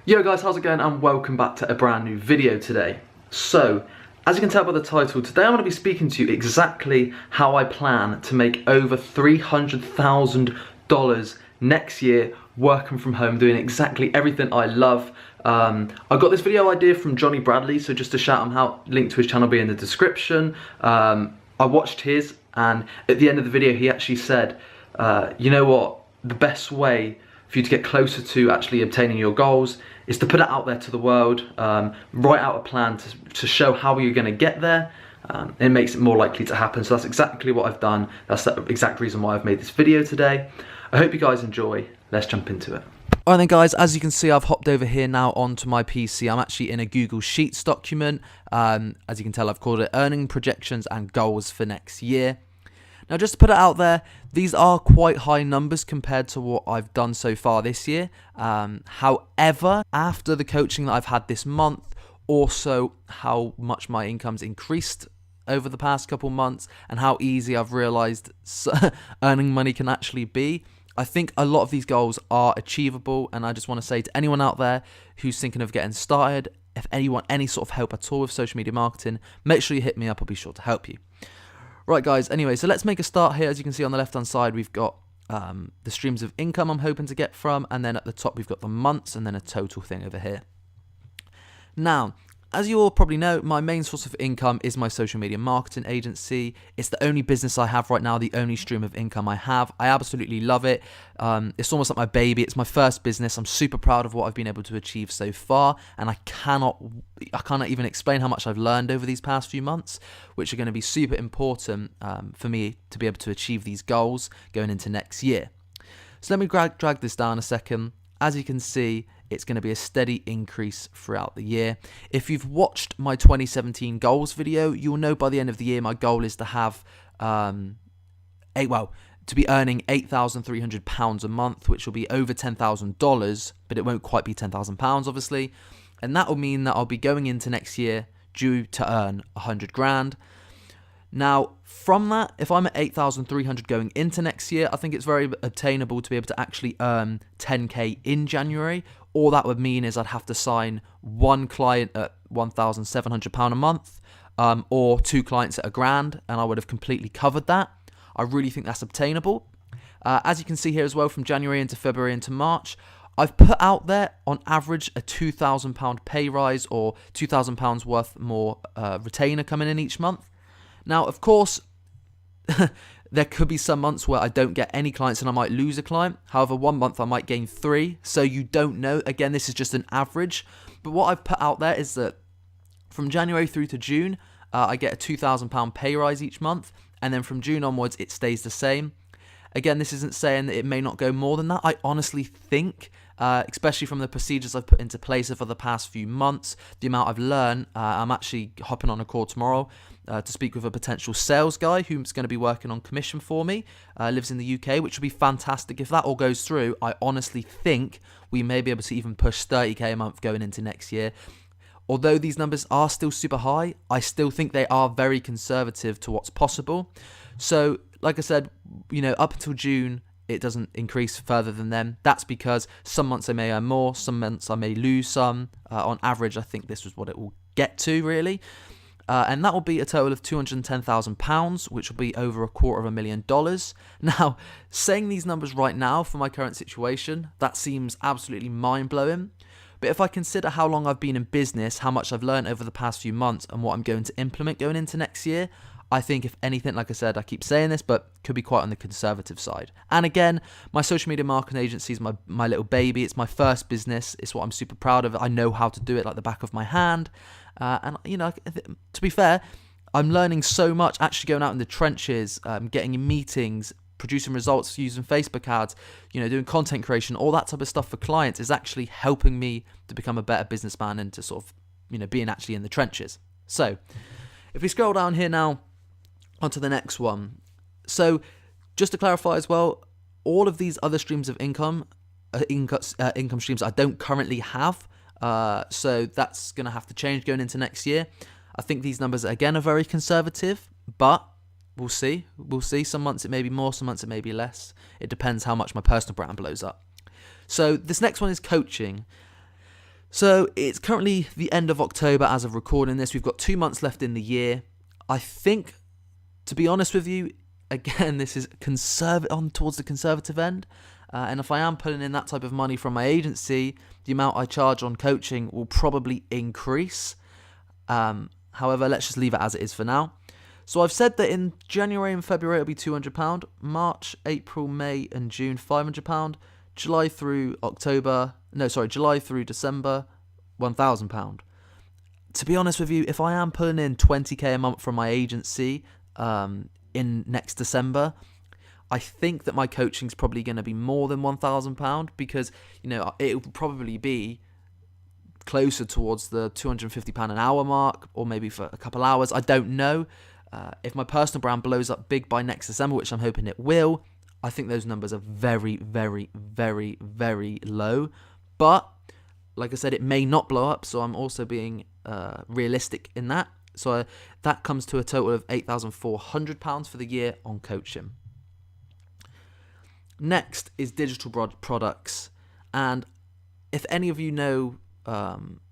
Yo guys, how's it going, and welcome back to a brand new video today. So, as you can tell by the title, today I'm going to be speaking to you exactly how I plan to make over $300,000 next year working from home, doing exactly everything I love. I got this video idea from Johnny Bradley, so just to shout him out, link to his channel will be in the description. I watched his, and at the end of the video he actually said, you know what, the best way for you to get closer to actually obtaining your goals is to put it out there to the world, write out a plan to show how you're going to get there. It makes it more likely to happen. So that's exactly what I've done. That's the exact reason why I've made this video today. I hope you guys enjoy. Let's jump into it. Alright then guys, as you can see, I've hopped over here now onto my PC. I'm actually in a Google Sheets document. As you can tell, I've called it Earning Projections and Goals for Next Year. Now, just to put it out there, these are quite high numbers compared to what I've done so far this year. However, after the coaching that I've had this month, also how much my income's increased over the past couple months and how easy I've realized earning money can actually be, I think a lot of these goals are achievable. And I just want to say to anyone out there who's thinking of getting started, if anyone any sort of help at all with social media marketing, make sure you hit me up. I'll be sure to help you. Right guys, anyway, so let's make a start here. As you can see on the left hand side, we've got the streams of income I'm hoping to get from, and then at the top we've got the months and then a total thing over here. Now, as you all probably know, my main source of income is my social media marketing agency. It's the only business I have right now, the only stream of income I have. I absolutely love it. It's almost like my baby. It's my first business. I'm super proud of what I've been able to achieve so far, and I cannot even explain how much I've learned over these past few months, which are going to be super important for me to be able to achieve these goals going into next year. So let me drag this down a second. As you can see, it's going to be a steady increase throughout the year. If you've watched my 2017 goals video, you'll know by the end of the year my goal is to have to be earning £8,300 a month, which will be over $10,000, but it won't quite be £10,000 obviously. And that will mean that I'll be going into next year due to earn 100 grand. Now, from that, if I'm at 8,300 going into next year, I think it's very obtainable to be able to actually earn 10k in January. All that would mean is I'd have to sign one client at £1,700 a month, or two clients at £1,000, and I would have completely covered that. I really think that's obtainable. As you can see here as well, from January into February into March, I've put out there on average a £2,000 pay rise or £2,000 worth more retainer coming in each month. Now, of course, there could be some months where I don't get any clients and I might lose a client. However, one month I might gain 3. So you don't know. Again, this is just an average. But what I've put out there is that from January through to June, I get a £2,000 pay rise each month. And then from June onwards, it stays the same. Again, this isn't saying that it may not go more than that. I honestly think, especially from the procedures I've put into place over the past few months, the amount I've learned, I'm actually hopping on a call tomorrow to speak with a potential sales guy who's going to be working on commission for me, lives in the UK, which would be fantastic. If that all goes through, I honestly think we may be able to even push 30k a month going into next year. Although these numbers are still super high, I still think they are very conservative to what's possible. So, like I said, you know, up until June, it doesn't increase further than them. That's because some months I may earn more, some months I may lose some. On average, I think this was what it will get to, really. And that will be a total of £210,000, which will be over $250,000. Now, saying these numbers right now for my current situation, that seems absolutely mind-blowing. But if I consider how long I've been in business, how much I've learned over the past few months, and what I'm going to implement going into next year, I think if anything, like I said, I keep saying this, but could be quite on the conservative side. And again, my social media marketing agency is my little baby. It's my first business. It's what I'm super proud of. I know how to do it like the back of my hand. And, you know, to be fair, I'm learning so much actually going out in the trenches, getting in meetings, producing results using Facebook ads, you know, doing content creation, all that type of stuff for clients is actually helping me to become a better businessman and to sort of, you know, being actually in the trenches. So if we scroll down here now onto the next one. So just to clarify as well, all of these other streams of income streams I don't currently have. So that's going to have to change going into next year. I think these numbers, again, are very conservative, but we'll see. We'll see. Some months it may be more, some months it may be less. It depends how much my personal brand blows up. So this next one is coaching. So it's currently the end of October as of recording this. We've got 2 months left in the year. I think, to be honest with you, again, this is on towards the conservative end. And if I am pulling in that type of money from my agency, the amount I charge on coaching will probably increase. However, let's just leave it as it is for now. So I've said that in January and February it'll be £200, March, April, May and June £500, July through December £1,000. To be honest with you, if I am pulling in 20k a month from my agency in next December, I think that my coaching's probably going to be more than £1,000 because, it will probably be closer towards the £250 an hour mark, or maybe for a couple hours. I don't know. If my personal brand blows up big by next December, which I'm hoping it will, I think those numbers are very, very, very, very low. But like I said, it may not blow up, so I'm also being realistic in that. So that comes to a total of £8,400 for the year on coaching. Next is digital products, and if any of you know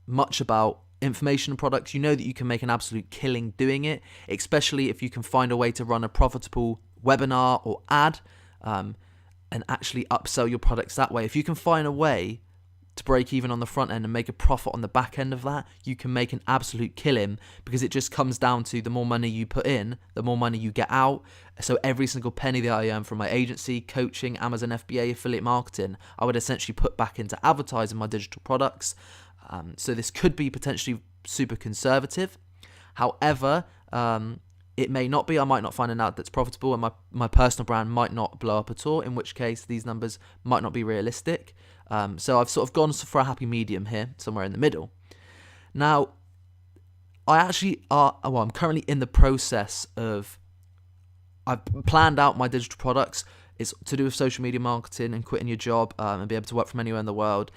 much about information products, you know that you can make an absolute killing doing it, especially if you can find a way to run a profitable webinar or ad and actually upsell your products that way. If you can find a way to break even on the front end and make a profit on the back end of that, you can make an absolute killing, because it just comes down to the more money you put in, the more money you get out. So every single penny that I earn from my agency, coaching, Amazon FBA, affiliate marketing, I would essentially put back into advertising my digital products. So this could be potentially super conservative. However, it may not be. I might not find an ad that's profitable, and my personal brand might not blow up at all, in which case these numbers might not be realistic. So I've sort of gone for a happy medium here, somewhere in the middle. Now, I'm currently in the process of, I've planned out my digital products. It's to do with social media marketing and quitting your job and be able to work from anywhere in the world.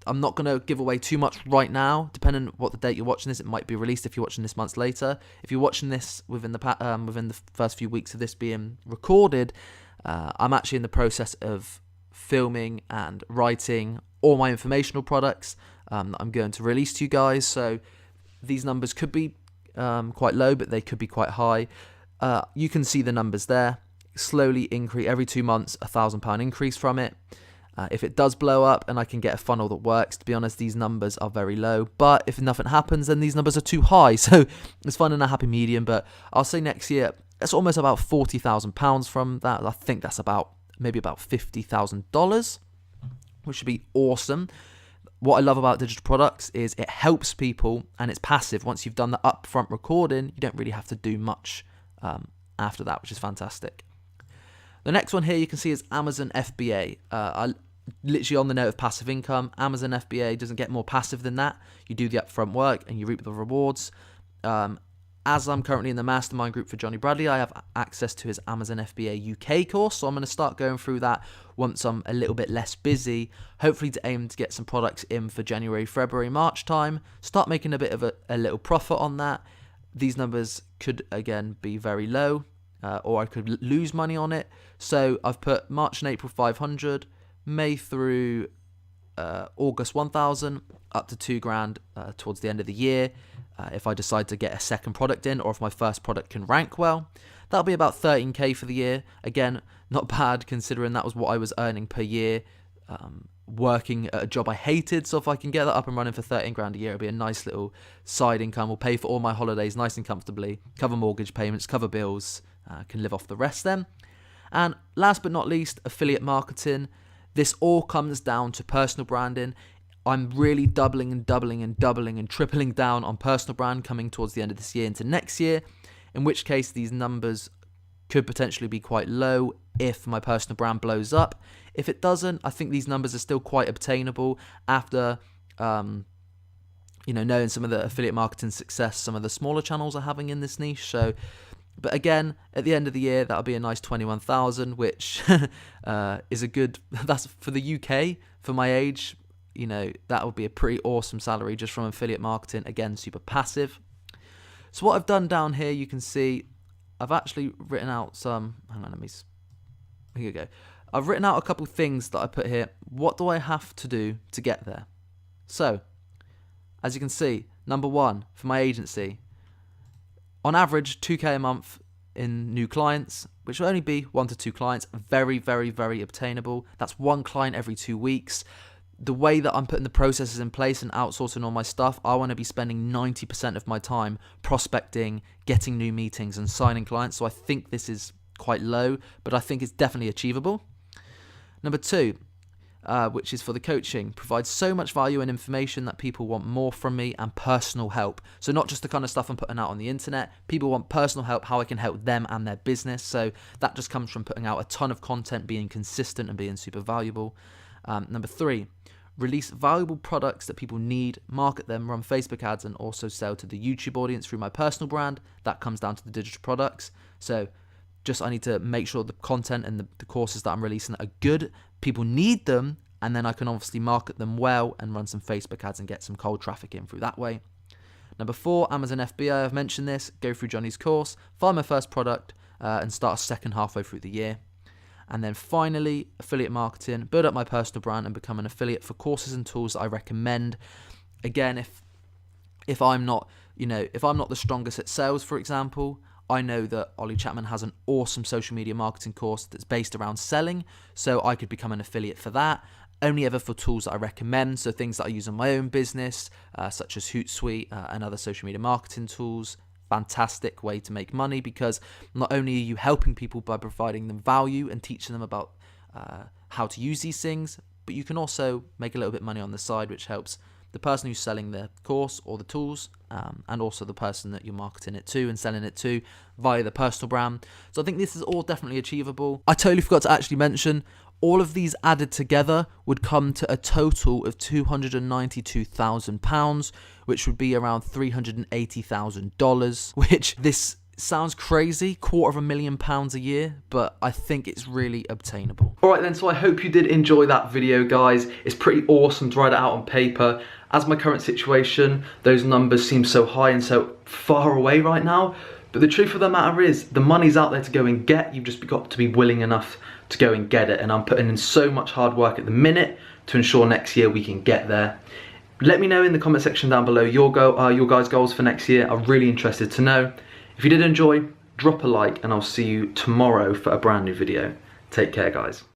I'm not going to give away too much right now. Depending on what the date you're watching this, it might be released if you're watching this months later. If you're watching this within the first few weeks of this being recorded, I'm actually in the process of filming and writing all my informational products that I'm going to release to you guys. So these numbers could be quite low, but they could be quite high. You can see the numbers there. Slowly increase every 2 months, £1,000 increase from it. If it does blow up and I can get a funnel that works, to be honest, these numbers are very low. But if nothing happens, then these numbers are too high. So it's finding a happy medium. But I'll say next year, it's almost about £40,000 from that. I think that's maybe about $50,000, which would be awesome. What I love about digital products is it helps people, and it's passive. Once you've done the upfront recording, you don't really have to do much after that, which is fantastic. The next one here you can see is Amazon FBA. Literally on the note of passive income, Amazon FBA doesn't get more passive than that. You do the upfront work and you reap the rewards. As I'm currently in the mastermind group for Johnny Bradley, I have access to his Amazon FBA UK course, so I'm going to start going through that once I'm a little bit less busy, hopefully to aim to get some products in for January, February, March time, start making a bit of a little profit on that. These numbers could, again, be very low, or I could lose money on it. So I've put March and April 500, May through August 1,000, up to £2,000 towards the end of the year. If I decide to get a second product in, or if my first product can rank well, that'll be about 13k for the year. Again, not bad considering that was what I was earning per year working at a job I hated. So if I can get that up and running for 13 grand a year, it'll be a nice little side income. Will pay for all my holidays nice and comfortably, cover mortgage payments, cover bills, can live off the rest then. And last but not least, affiliate marketing. This all comes down to personal branding. I'm really doubling and tripling down on personal brand coming towards the end of this year into next year, in which case these numbers could potentially be quite low if my personal brand blows up. If it doesn't, I think these numbers are still quite obtainable after knowing some of the affiliate marketing success some of the smaller channels are having in this niche. So, but again, at the end of the year, that'll be a nice 21,000, which is a good, that's for the UK, for my age, that would be a pretty awesome salary just from affiliate marketing. Again, super passive. So what I've done down here, you can see, I've actually written out some, here you go. I've written out a couple things that I put here. What do I have to do to get there? So, as you can see, number one, for my agency, on average, 2K a month in new clients, which will only be 1 to 2 clients. Very, very, very obtainable. That's 1 client every 2 weeks. The way that I'm putting the processes in place and outsourcing all my stuff, I want to be spending 90% of my time prospecting, getting new meetings and signing clients. So I think this is quite low, but I think it's definitely achievable. Number 2, which is for the coaching, provides so much value and information that people want more from me, and personal help. So not just the kind of stuff I'm putting out on the internet, people want personal help, how I can help them and their business. So that just comes from putting out a ton of content, being consistent and being super valuable. Number 3, release valuable products that people need, market them, run Facebook ads, and also sell to the YouTube audience through my personal brand. That comes down to the digital products. So I need to make sure the content and the courses that I'm releasing are good, people need them, and then I can obviously market them well and run some Facebook ads and get some cold traffic in through that way. Number 4, Amazon FBA, I've mentioned this, go through Johnny's course, find my first product, and start a second halfway through the year. And then finally, affiliate marketing, build up my personal brand and become an affiliate for courses and tools that I recommend. Again, if I'm not the strongest at sales, for example, I know that Ollie Chapman has an awesome social media marketing course that's based around selling, so I could become an affiliate for that. Only ever for tools that I recommend, so things that I use in my own business, such as Hootsuite and other social media marketing tools. Fantastic way to make money, because not only are you helping people by providing them value and teaching them about how to use these things, but you can also make a little bit of money on the side, which helps the person who's selling the course or the tools, and also the person that you're marketing it to and selling it to via the personal brand. So I think this is all definitely achievable. I totally forgot to actually mention, all of these added together would come to a total of £292,000, which would be around $380,000, which this sounds crazy, £250,000 a year, but I think it's really obtainable. Alright then, so I hope you did enjoy that video, guys. It's pretty awesome to write it out on paper. As my current situation, those numbers seem so high and so far away right now, but the truth of the matter is, the money's out there to go and get. You've just got to be willing enough to go and get it, and I'm putting in so much hard work at the minute to ensure next year we can get there. Let me know in the comment section down below your guys' goals for next year. I'm really interested to know. If you did enjoy, drop a like, and I'll see you tomorrow for a brand new video. Take care, guys.